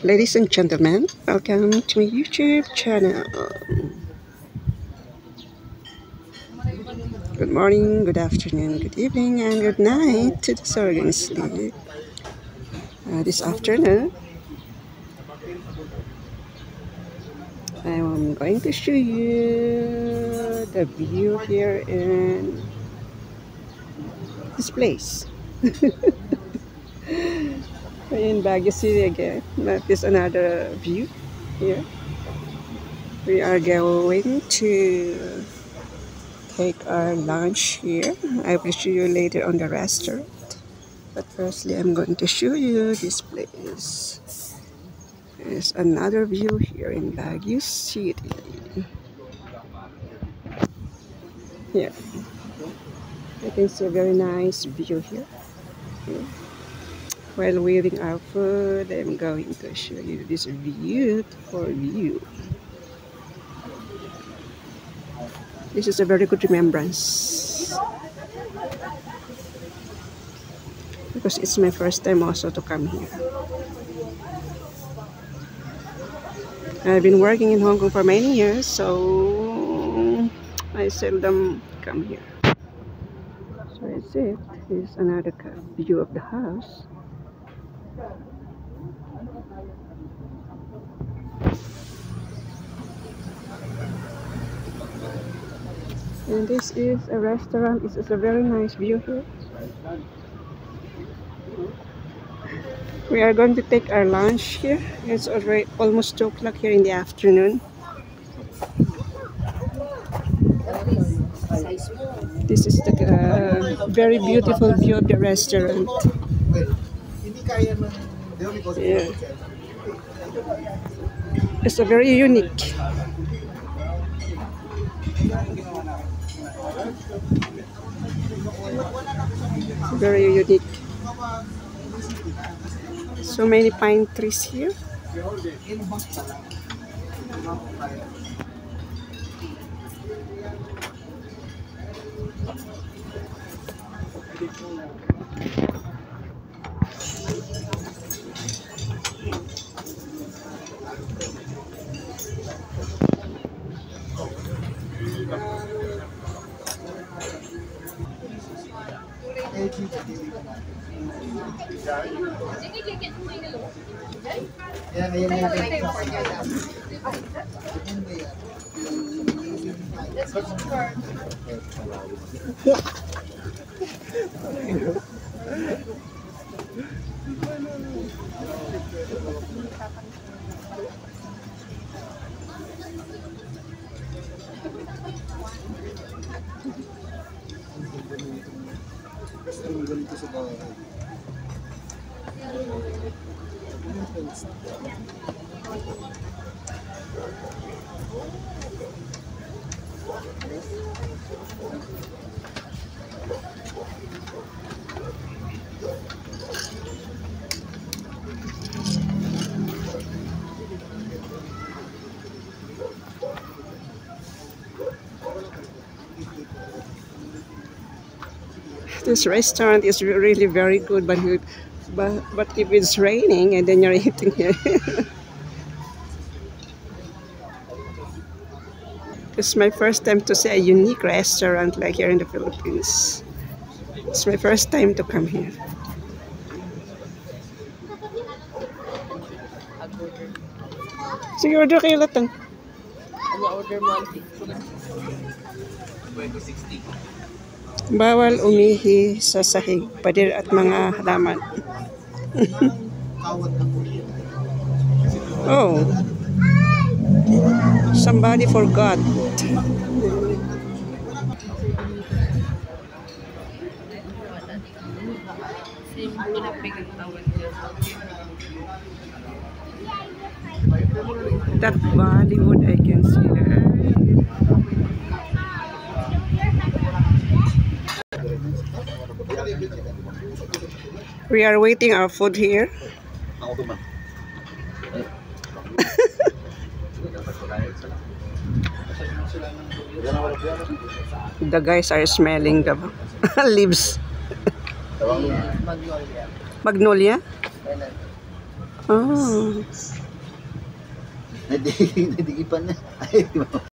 Ladies and gentlemen, welcome to my YouTube channel. Good morning, good afternoon, good evening, and good night to the sorghum sleep. This afternoon, I'm going to show you the view here in this place. In Baguio City again. That is another view here. We are going to take our lunch here. I will show you later on the restaurant. But firstly, I'm going to show you this place. There's another view here in Baguio City. Here. You can see a very nice view here. While waiting our food, I'm going to show you this beautiful view. This is a very good remembrance. Because it's my first time also to come here. I've been working in Hong Kong for many years, so I seldom come here. So that's it. Here's another view of the house. And this is a restaurant. This is a very nice view here. We are going to take our lunch here. It's already almost 2 o'clock here in the afternoon. This is the very beautiful view of the restaurant. Yeah. It's a very unique. Very unique. So many pine trees here. This restaurant is really very good, but if it's raining and then you're eating here, it's my first time to see a unique restaurant like here in the Philippines. It's my first time to come here. Sige, order kayo latang. Order mo ang Bawal umihi sa sahig, pader at mga halaman. Oh, somebody forgot. That Bollywood I can see there. We are waiting our food here. The guys are smelling the leaves. Magnolia. Ah. Nadigipan na. Ay,